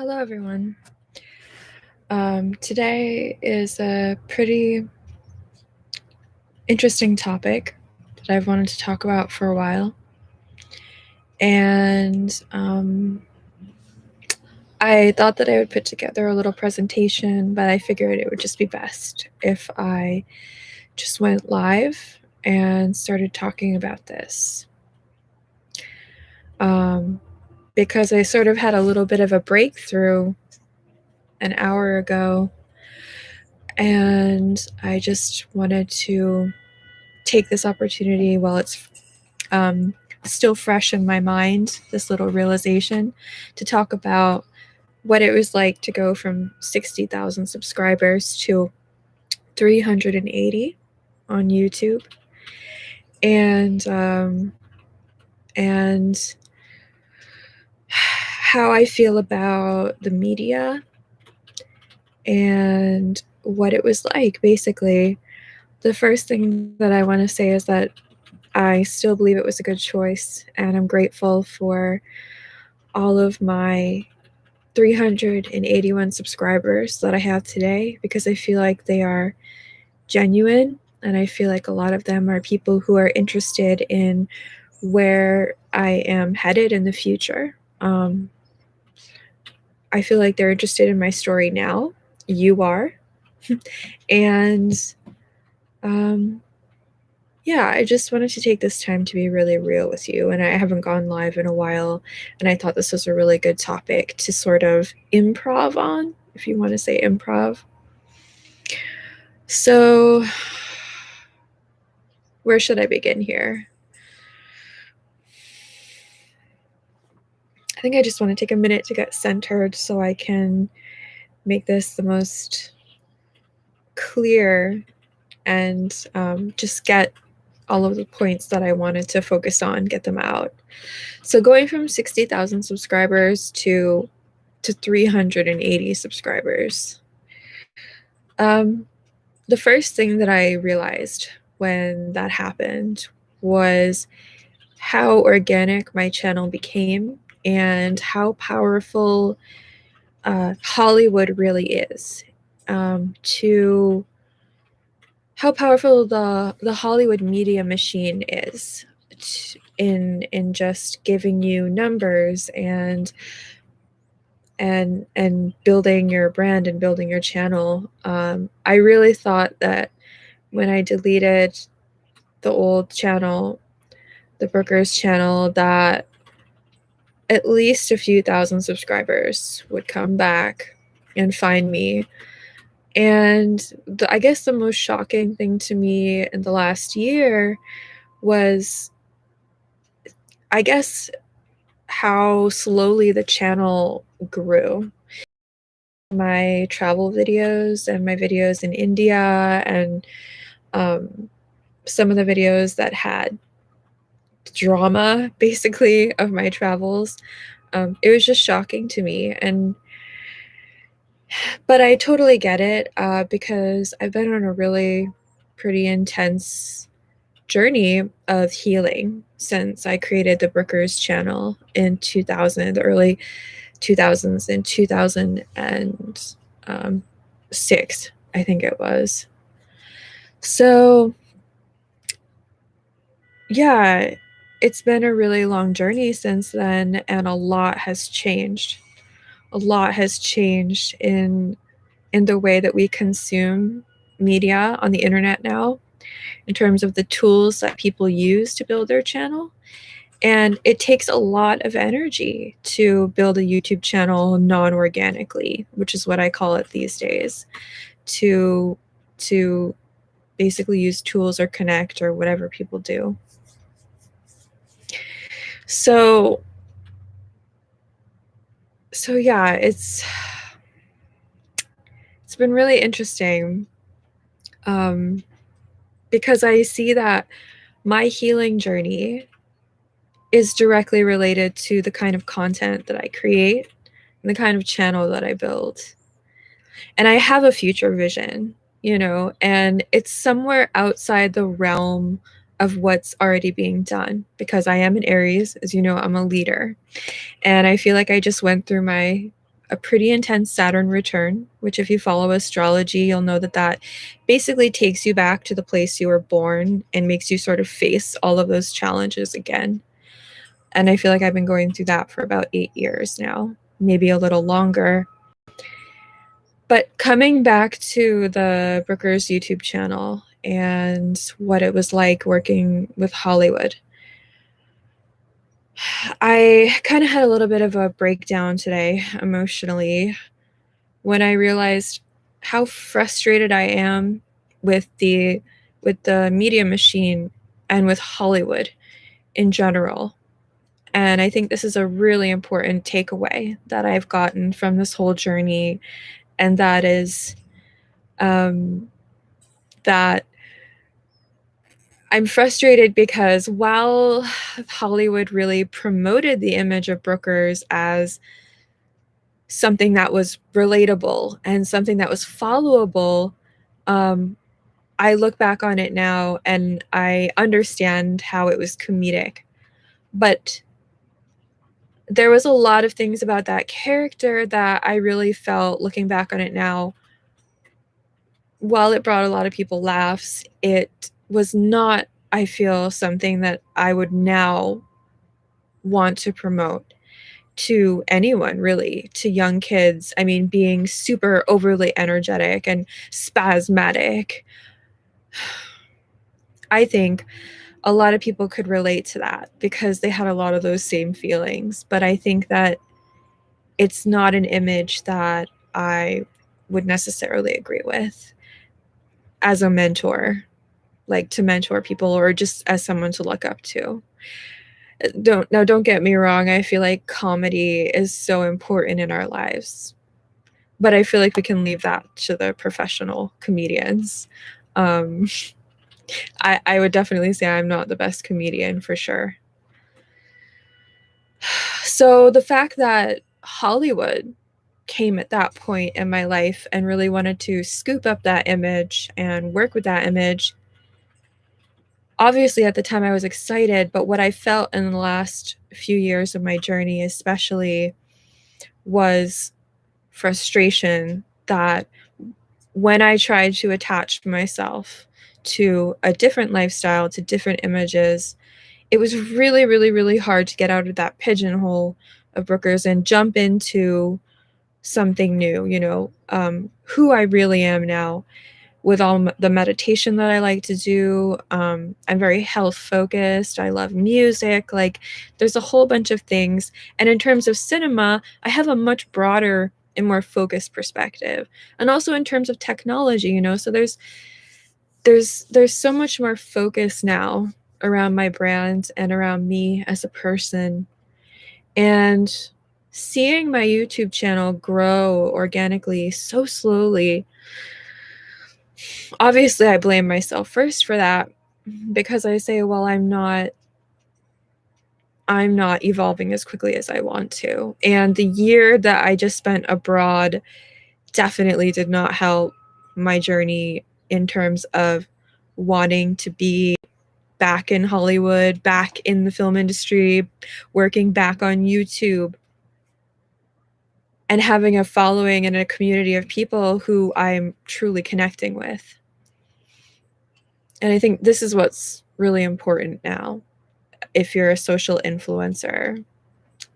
Hello, everyone. Today is a pretty interesting topic that I've wanted to talk about for a while. And I thought that I would put together a little presentation, but I figured it would just be best if I just went live and started talking about this. Because I sort of had a little bit of a breakthrough an hour ago, and I just wanted to take this opportunity while it's still fresh in my mind, this little realization, to talk about what it was like to go from 60,000 subscribers to 380 on YouTube, and how I feel about the media and what it was like. Basically, the first thing that I want to say is that I still believe it was a good choice, and I'm grateful for all of my 381 subscribers that I have today, because I feel like they are genuine, and I feel like a lot of them are people who are interested in where I am headed in the future. I feel like they're interested in my story now. You are. And yeah, I just wanted to take this time to be really real with you. And I haven't gone live in a while, and I thought this was a really good topic to sort of improv on, if you want to say improv. So, where should I begin here? I think I just want to take a minute to get centered so I can make this the most clear and just get all of the points that I wanted to focus on, get them out. So going from 60,000 subscribers to 380 subscribers. The first thing that I realized when that happened was how organic my channel became and how powerful Hollywood really is. To how powerful the Hollywood media machine is in just giving you numbers and building your brand and building your channel. I really thought that when I deleted the old channel, the Brookers channel, that at least a few thousand subscribers would come back and find me. And I guess the most shocking thing to me in the last year was, I guess, how slowly the channel grew. My travel videos and my videos in India and some of the videos that had drama, basically, of my travels, it was just shocking to me. But I totally get it, because I've been on a really pretty intense journey of healing since I created the Brookers channel in 2000, the early 2000s, in 2006, I think it was. So yeah, it's been a really long journey since then, and a lot has changed. A lot has changed in the way that we consume media on the internet now, in terms of the tools that people use to build their channel. And it takes a lot of energy to build a YouTube channel non-organically, which is what I call it these days, to basically use tools or connect or whatever people do. So yeah, it's been really interesting, because I see that my healing journey is directly related to the kind of content that I create and the kind of channel that I build. And I have a future vision, and it's somewhere outside the realm of what's already being done, because I am an Aries. As you know, I'm a leader. And I feel like I just went through my a pretty intense Saturn return, which if you follow astrology, you'll know that that basically takes you back to the place you were born and makes you sort of face all of those challenges again. And I feel like I've been going through that for about 8 years now, maybe a little longer. But coming back to the Brookers YouTube channel and what it was like working with Hollywood, I kind of had a little bit of a breakdown today emotionally when I realized how frustrated I am with the media machine and with Hollywood in general. And I think this is a really important takeaway that I've gotten from this whole journey, and that is that I'm frustrated because while Hollywood really promoted the image of Brookers as something that was relatable and something that was followable, I look back on it now and I understand how it was comedic. But there was a lot of things about that character that I really felt, looking back on it now, while it brought a lot of people laughs, it was not, I feel, something that I would now want to promote to anyone, really, to young kids. I mean, being super overly energetic and spasmodic. I think a lot of people could relate to that because they had a lot of those same feelings. But I think that it's not an image that I would necessarily agree with as a mentor, like to mentor people or just as someone to look up to. Don't get me wrong, I feel like comedy is so important in our lives, but I feel like we can leave that to the professional comedians. I would definitely say I'm not the best comedian for sure. So the fact that Hollywood came at that point in my life and really wanted to scoop up that image and work with that image, obviously at the time I was excited, but what I felt in the last few years of my journey especially was frustration that when I tried to attach myself to a different lifestyle, to different images, it was really, really, really hard to get out of that pigeonhole of Brookers and jump into something new, who I really am now with all the meditation that I like to do. I'm very health focused. I love music. Like, there's a whole bunch of things. And in terms of cinema, I have a much broader and more focused perspective. And also in terms of technology, so there's so much more focus now around my brand and around me as a person. And seeing my YouTube channel grow organically so slowly, obviously I blame myself first for that, because I say, well, I'm not evolving as quickly as I want to. And the year that I just spent abroad definitely did not help my journey in terms of wanting to be back in Hollywood, back in the film industry, working back on YouTube, and having a following and a community of people who I'm truly connecting with. And I think this is what's really important now if you're a social influencer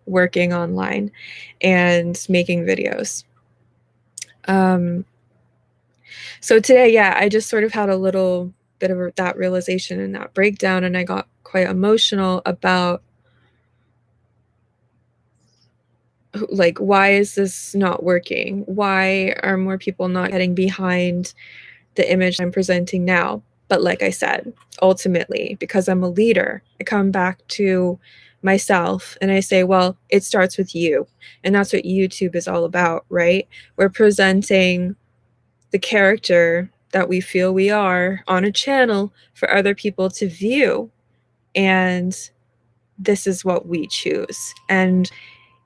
working online and making videos. So today, yeah, I just sort of had a little bit of that realization and that breakdown, and I got quite emotional about, like, why is this not working? Why are more people not getting behind the image I'm presenting now? But like I said, ultimately, because I'm a leader, I come back to myself and I say, well, it starts with you. And that's what YouTube is all about, right? We're presenting the character that we feel we are on a channel for other people to view. And this is what we choose. And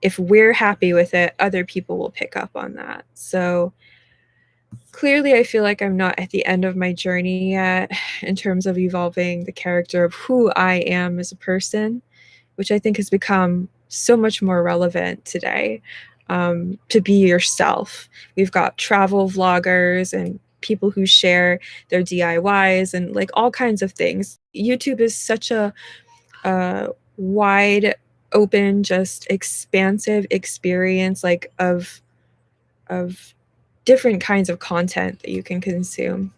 if we're happy with it, other people will pick up on that. So clearly, I feel like I'm not at the end of my journey yet in terms of evolving the character of who I am as a person, which I think has become so much more relevant today. to be yourself. We've got travel vloggers and people who share their DIYs and like all kinds of things. YouTube is such a wide open, just expansive experience like of different kinds of content that you can consume.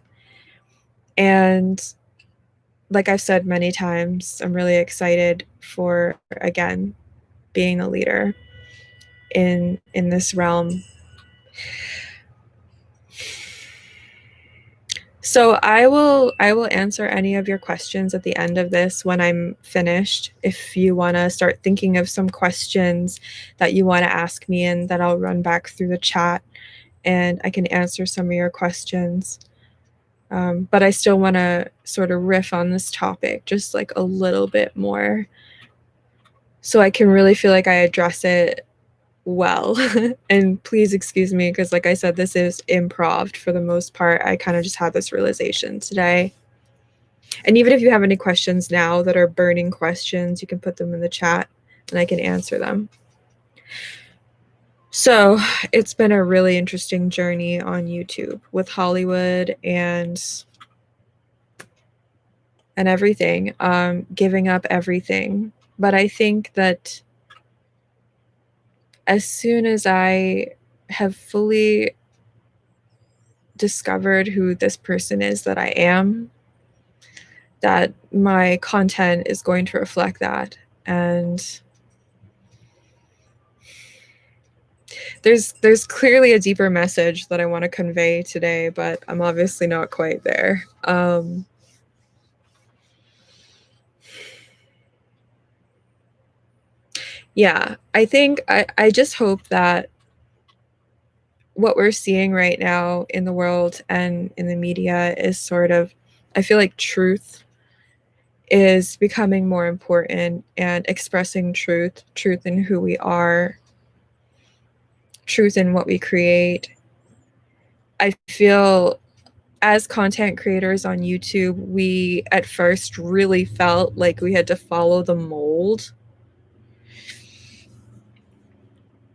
And like I've said many times, I'm really excited for, again, being a leader in this realm. So I will answer any of your questions at the end of this when I'm finished. If you want to start thinking of some questions that you want to ask me, and that I'll run back through the chat and I can answer some of your questions. But I still want to sort of riff on this topic just like a little bit more, so I can really feel like I address it well. And please excuse me, because like I said, this is improv for the most part. I kind of just had this realization today. And even if you have any questions now that are burning questions, you can put them in the chat and I can answer them. So it's been a really interesting journey on YouTube with Hollywood and everything, giving up everything. But I think that as soon as I have fully discovered who this person is that I am, that my content is going to reflect that. And there's clearly a deeper message that I want to convey today, but I'm obviously not quite there. Yeah, I think I just hope that what we're seeing right now in the world and in the media is sort of, I feel like truth is becoming more important, and expressing truth in who we are, truth in what we create. I feel as content creators on YouTube, we at first really felt like we had to follow the mold.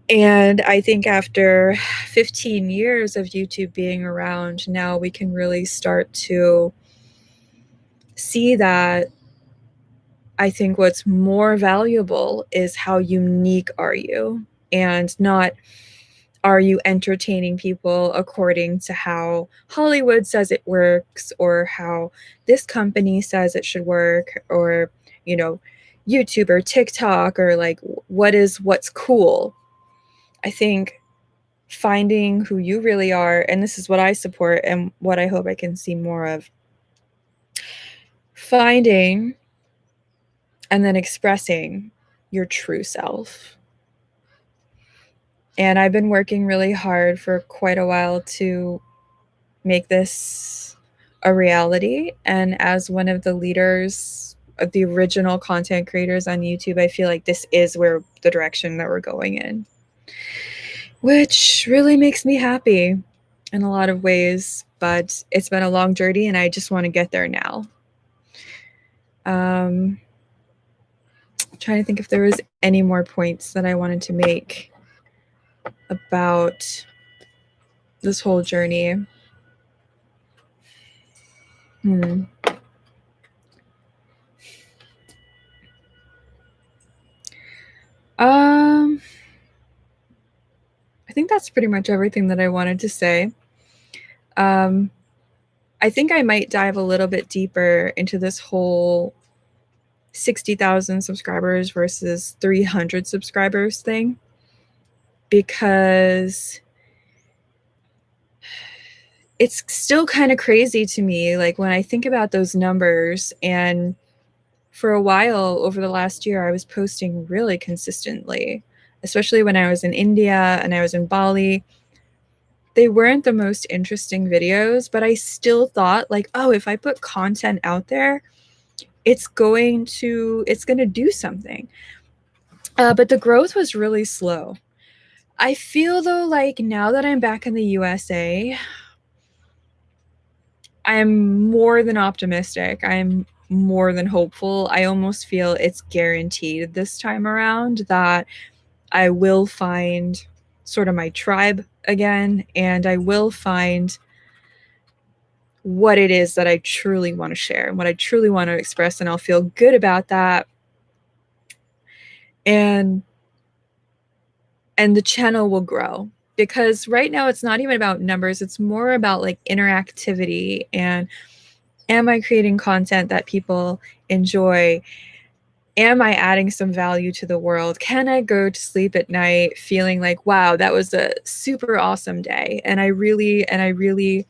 And I think after 15 years of YouTube being around, now we can really start to see that I think what's more valuable is how unique are you, and not are you entertaining people according to how Hollywood says it works, or how this company says it should work, or, you know, YouTube or TikTok, or like what's cool. I think finding who you really are, and this is what I support and what I hope I can see more of, finding and then expressing your true self. And I've been working really hard for quite a while to make this a reality. And as one of the leaders of the original content creators on YouTube, I feel like this is where the direction that we're going in, which really makes me happy in a lot of ways. But it's been a long journey and I just want to get there now. Trying to think if there was any more points that I wanted to make about this whole journey. I think that's pretty much everything that I wanted to say. I think I might dive a little bit deeper into this whole 60,000 subscribers versus 300 subscribers thing, because it's still kind of crazy to me, like when I think about those numbers. And for a while over the last year, I was posting really consistently, especially when I was in India and I was in Bali. They weren't the most interesting videos, but I still thought like, oh, if I put content out there, it's going to do something. But the growth was really slow. I feel though, like now that I'm back in the USA, I'm more than optimistic. I'm more than hopeful. I almost feel it's guaranteed this time around that I will find sort of my tribe again, and I will find what it is that I truly want to share and what I truly want to express, and I'll feel good about that. And the channel will grow, because right now it's not even about numbers, it's more about like interactivity and am I creating content that people enjoy? Am I adding some value to the world? Can I go to sleep at night feeling like, wow, that was a super awesome day, and I really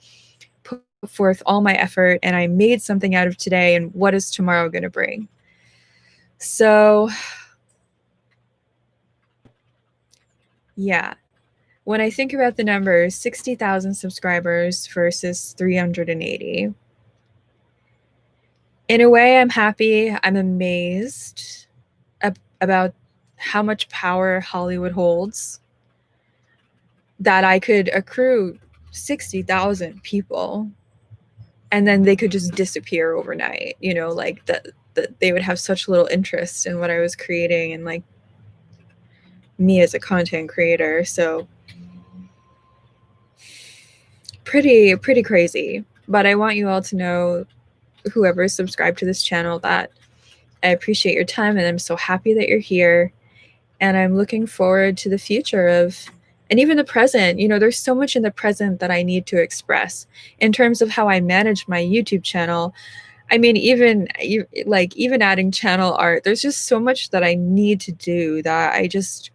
put forth all my effort and I made something out of today, and what is tomorrow going to bring? So yeah, when I think about the numbers, 60,000 subscribers versus 380, in a way I'm happy. I'm amazed about how much power Hollywood holds, that I could accrue 60,000 people and then they could just disappear overnight, you know, like that they would have such little interest in what I was creating and like me as a content creator. So pretty crazy. But I want you all to know, whoever subscribed to this channel, that I appreciate your time and I'm so happy that you're here. And I'm looking forward to the future of, and even the present. You know, there's so much in the present that I need to express in terms of how I manage my YouTube channel. I mean, even adding channel art, there's just so much that I need to do, that I just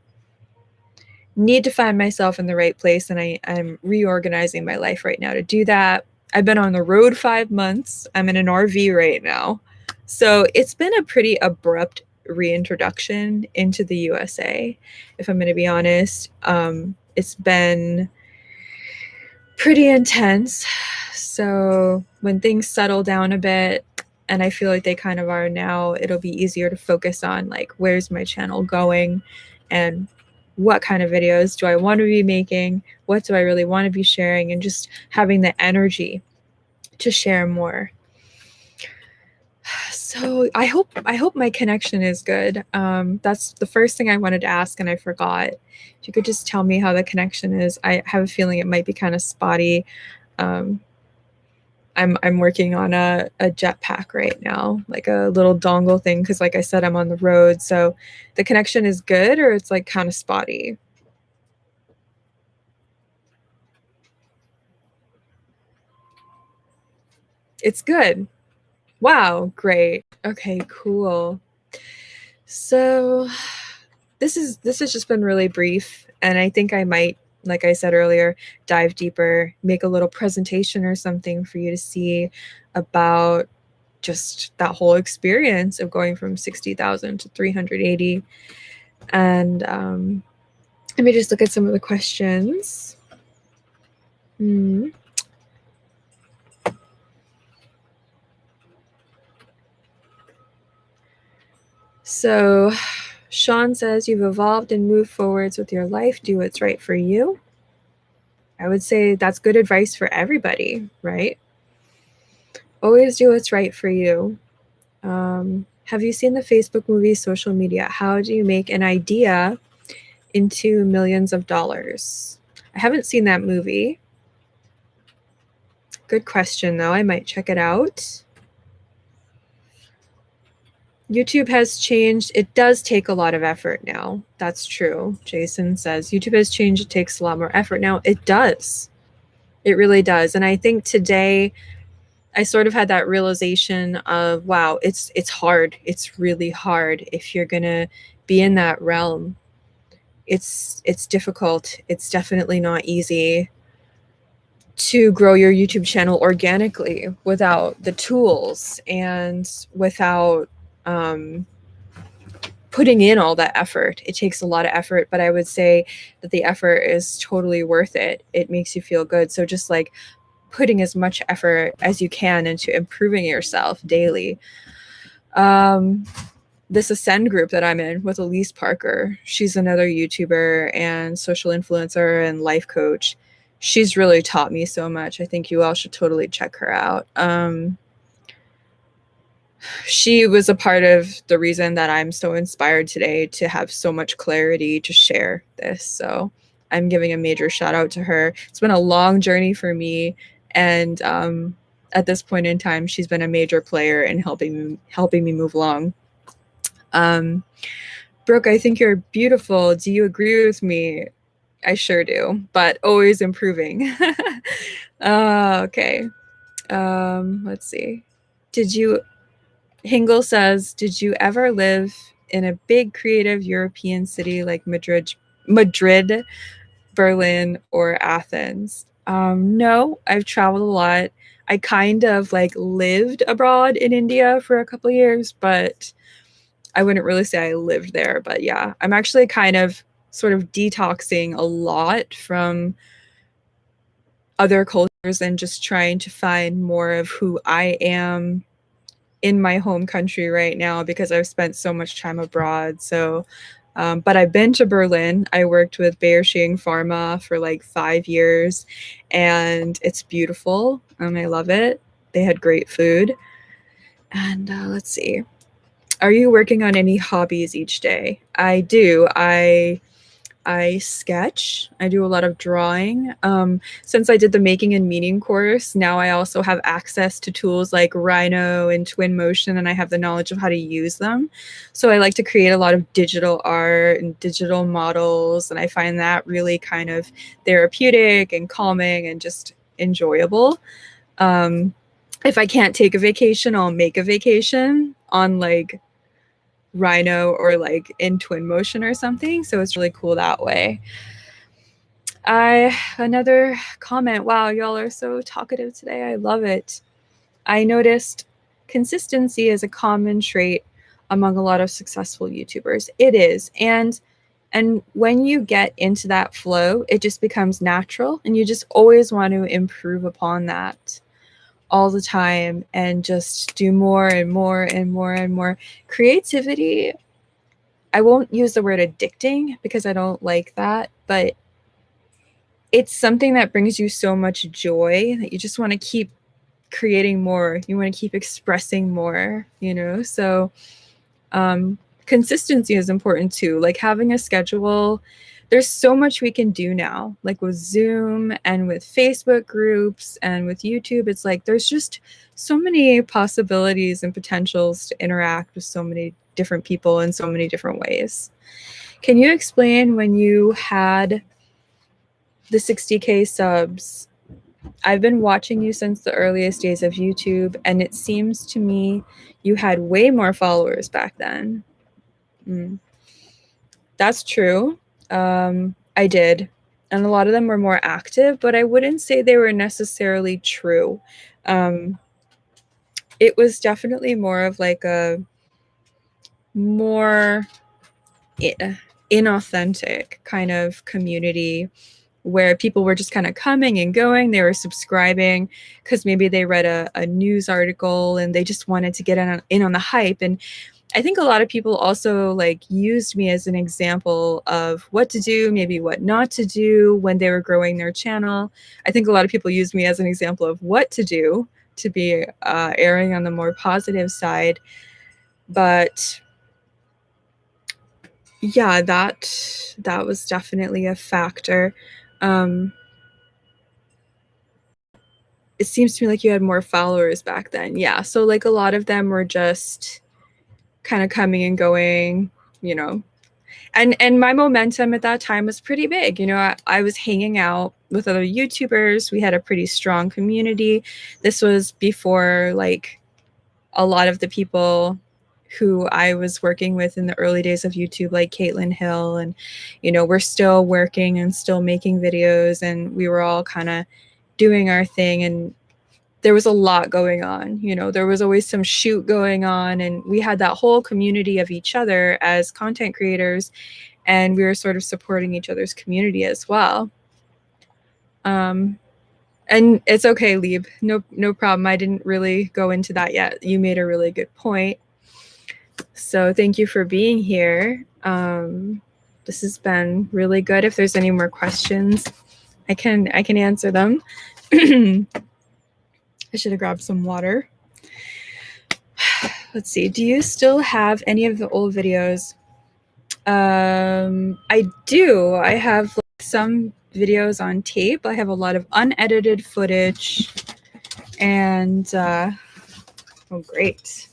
need to find myself in the right place. And I'm reorganizing my life right now to do that. I've been on the road 5 months. I'm in an RV right now. So it's been a pretty abrupt reintroduction into the USA, if I'm going to be honest. It's been pretty intense. So when things settle down a bit, and I feel like they kind of are now, it'll be easier to focus on like, where's my channel going and what kind of videos do I want to be making? What do I really want to be sharing? And just having the energy to share more. So I hope my connection is good. That's the first thing I wanted to ask, and I forgot. If you could just tell me how the connection is. I have a feeling it might be kind of spotty. I'm working on a jetpack right now, like a little dongle thing, because like I said, I'm on the road. So the connection is good, or it's like kind of spotty? It's good. Wow, great. Okay, cool. So this has just been really brief, and I think I might, like I said earlier, dive deeper, make a little presentation or something for you to see about just that whole experience of going from 60,000 to 380. And let me just look at some of the questions. So Sean says, you've evolved and moved forwards with your life. Do what's right for you. I would say that's good advice for everybody, right? Always do what's right for you. Have you seen the Facebook movie Social Media? How do you make an idea into millions of dollars? I haven't seen that movie. Good question, though. I might check it out. YouTube has changed. It does take a lot of effort now. That's true. Jason says YouTube has changed. It takes a lot more effort now. It does. It really does. And I think today I sort of had that realization of, wow, it's hard. It's really hard if you're going to be in that realm. It's difficult. It's definitely not easy to grow your YouTube channel organically without the tools and without putting in all that effort. It takes a lot of effort, but I would say that the effort is totally worth it. It makes you feel good. So just like putting as much effort as you can into improving yourself daily. This Ascend group that I'm in with Elise Parker, she's another YouTuber and social influencer and life coach. She's really taught me so much. I think you all should totally check her out. She was a part of the reason that I'm so inspired today to have so much clarity to share this. So I'm giving a major shout out to her. It's been a long journey for me, and at this point in time, she's been a major player in helping me move along. Brooke, I think you're beautiful. Do you agree with me? I sure do, but always improving. Okay. Let's see. Did you, Hingle says, did you ever live in a big creative European city like Madrid, Berlin, or Athens? No, I've traveled a lot. I kind of like lived abroad in India for a couple of years, but I wouldn't really say I lived there. But yeah, I'm actually kind of sort of detoxing a lot from other cultures and just trying to find more of who I am in my home country right now because I've spent so much time abroad. So, but I've been to Berlin. I worked with Bayer Scheng Pharma for like 5 years, and it's beautiful. I love it. They had great food. And let's see. Are you working on any hobbies each day? I do. I sketch. I do a lot of drawing. Since I did the Making and Meaning course, now I also have access to tools like Rhino and Twinmotion, and I have the knowledge of how to use them. So I like to create a lot of digital art and digital models, and I find that really kind of therapeutic and calming and just enjoyable. If I can't take a vacation, I'll make a vacation on like Rhino or like in Twinmotion or something. So it's really cool that way. Another comment. Wow, y'all are so talkative today. I love it. I noticed consistency is a common trait among a lot of successful YouTubers. It is. And when you get into that flow, it just becomes natural and you just always want to improve upon that all the time and just do more and more and more and more. Creativity, I won't use the word addicting because I don't like that, but it's something that brings you so much joy that you just want to keep creating more. You want to keep expressing more, you know? So consistency is important too. Like having a schedule, there's so much we can do now, like with Zoom and with Facebook groups and with YouTube. It's like there's just so many possibilities and potentials to interact with so many different people in so many different ways. Can you explain when you had the 60K subs? I've been watching you since the earliest days of YouTube, and it seems to me you had way more followers back then. That's true. I did. And a lot of them were more active, but I wouldn't say they were necessarily true. It was definitely more of like a more inauthentic kind of community where people were just kind of coming and going. They were subscribing because maybe they read a news article and they just wanted to get in on the hype. And I think a lot of people also like used me as an example of what to do, maybe what not to do when they were growing their channel. I think a lot of people used me as an example of what to do to be erring on the more positive side. But yeah, that was definitely a factor. It seems to me like you had more followers back then. Yeah, so like a lot of them were just kind of coming and going, you know. And my momentum at that time was pretty big. You know, I was hanging out with other YouTubers. We had a pretty strong community. This was before like a lot of the people who I was working with in the early days of YouTube, like Caitlin Hill, and you know, we're still working and still making videos, and we were all kind of doing our thing, and there was a lot going on. You know, there was always some shoot going on, and we had that whole community of each other as content creators, and we were sort of supporting each other's community as well. And it's okay, Lieb. No problem. I didn't really go into that yet. You made a really good point. So thank you for being here. This has been really good. If there's any more questions, I can answer them. I should have grabbed some water. Let's see. Do you still have any of the old videos? I do. I have like some videos on tape. I have a lot of unedited footage, and oh great.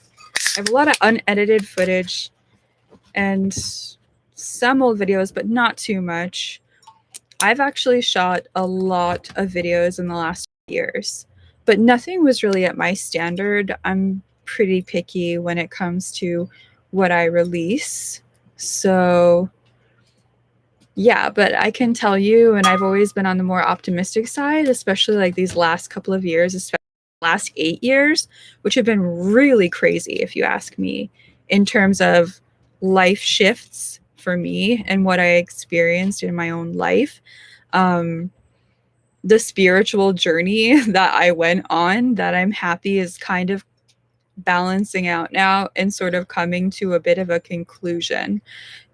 I have a lot of unedited footage and some old videos, but not too much. I've actually shot a lot of videos in the last years, but nothing was really at my standard. I'm pretty picky when it comes to what I release. So yeah, but I can tell you, and I've always been on the more optimistic side, especially like these last couple of years, especially the last 8 years, which have been really crazy, if you ask me, in terms of life shifts for me and what I experienced in my own life. The spiritual journey that I went on, that I'm happy is kind of balancing out now and sort of coming to a bit of a conclusion,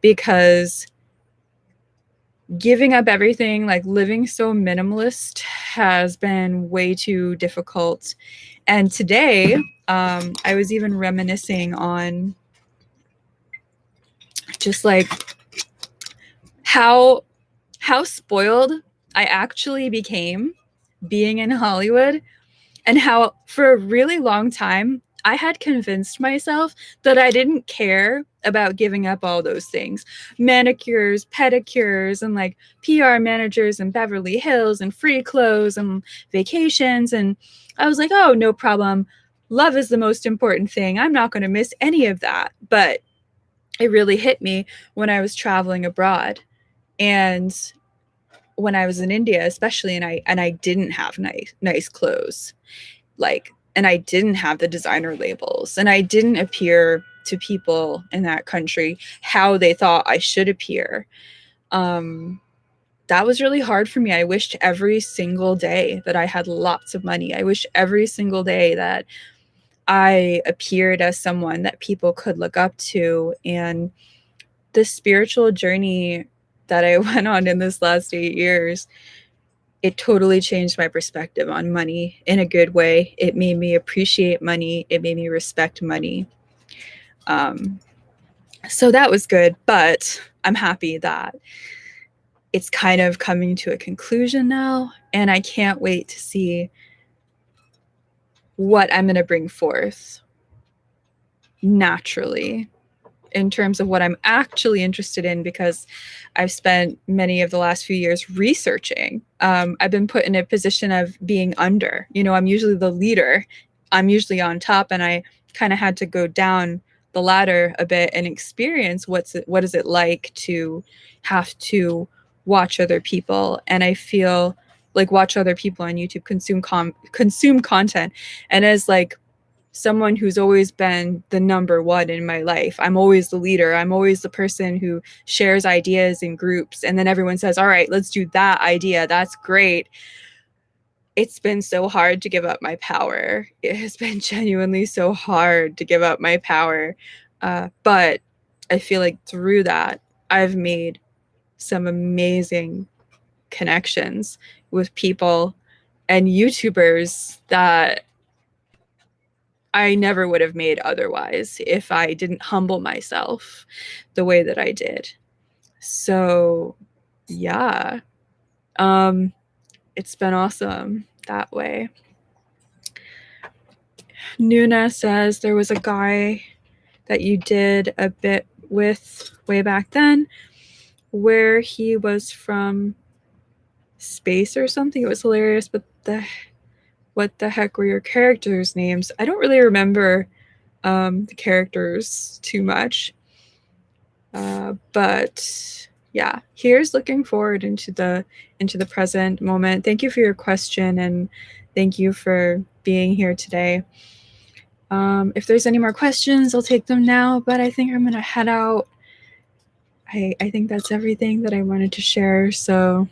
because giving up everything, like living so minimalist, has been way too difficult. And today, I was even reminiscing on just like how spoiled I actually became being in Hollywood, and how for a really long time I had convinced myself that I didn't care about giving up all those things. Manicures, pedicures, and like PR managers in Beverly Hills, and free clothes and vacations. And I was like, oh, no problem. Love is the most important thing. I'm not going to miss any of that. But it really hit me when I was traveling abroad. And when I was in India, especially, and I didn't have nice clothes. Like, and I didn't have the designer labels, and I didn't appear to people in that country how they thought I should appear. That was really hard for me. I wished every single day that I had lots of money. I wish every single day that I appeared as someone that people could look up to. And the spiritual journey that I went on in this last 8 years, it totally changed my perspective on money in a good way. It made me appreciate money. It made me respect money. So that was good, but I'm happy that it's kind of coming to a conclusion now, and I can't wait to see what I'm going to bring forth naturally in terms of what I'm actually interested in, because I've spent many of the last few years researching. I've been put in a position of being under. I'm usually the leader. I'm usually on top, and I kind of had to go down the ladder a bit and experience what is it like to have to watch other people. And I feel like watch other people on YouTube consume content. And as like someone who's always been the number one in my life, I'm always the leader. I'm always the person who shares ideas in groups. And then everyone says, all right, let's do that idea. That's great. It's been so hard to give up my power. It has been genuinely so hard to give up my power. But I feel like through that, I've made some amazing connections with people and YouTubers that I never would have made otherwise if I didn't humble myself the way that I did. So yeah, it's been awesome that way. Nuna says there was a guy that you did a bit with way back then where he was from space or something. It was hilarious, but what the heck were your characters' names? I don't really remember the characters too much. But yeah, here's looking forward into the present moment. Thank you for your question, and thank you for being here today. If there's any more questions, I'll take them now, but I think I'm gonna head out. I think that's everything that I wanted to share. So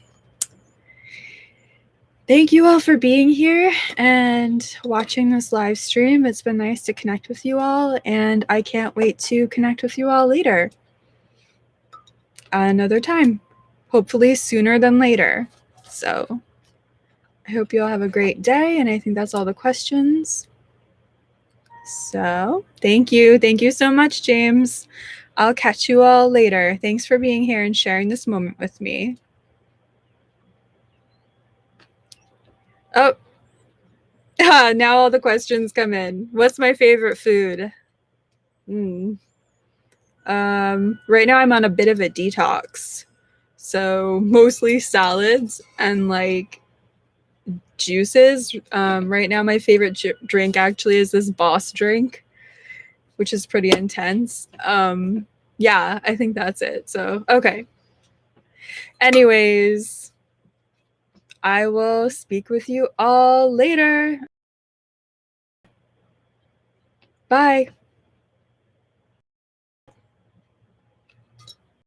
thank you all for being here and watching this live stream. It's been nice to connect with you all, and I can't wait to connect with you all later. Another time, hopefully sooner than later. So I hope you all have a great day, and I think that's all the questions. So thank you so much, James. I'll catch you all later. Thanks for being here and sharing this moment with me. Oh, now all the questions come in. What's my favorite food? Right now I'm on a bit of a detox. So mostly salads and like juices. Right now my favorite drink actually is this Boss drink, which is pretty intense. Yeah, I think that's it. So, okay. Anyways, I will speak with you all later. Bye.